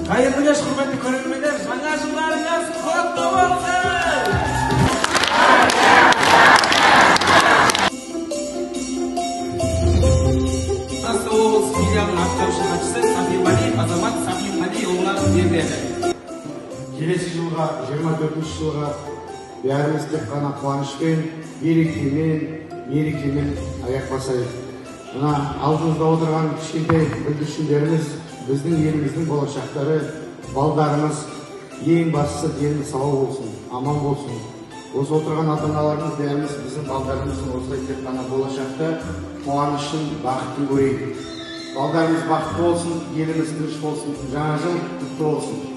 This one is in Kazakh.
Hayırlı yaş hürmetli körermenler, жаңа жылдарыңыз құтты болсын! Астана облысы филиалының атқарушы хатшысы Сафимали Азамат Сафималиұлына беріледі. Келесі жылға, 24 жылға бәріміз тек қана қуанышпен, мерекемен аяқ басайық. Мына алдымызда отырған кішкентай бүлдіршіндеріміз біздің еліміздің болашақтары, балдарымыз, ең бастысы дені сау болсын, аман болсын. Осы отырған ата-аналарымыз бәріміз біздің балдарымыздың осылай тек қана болашақта қуанышын, бақытын көрейік. Балдарымыз бақытты болсын, еліміз тыныш болсын, жаңа жыл құтты болсын.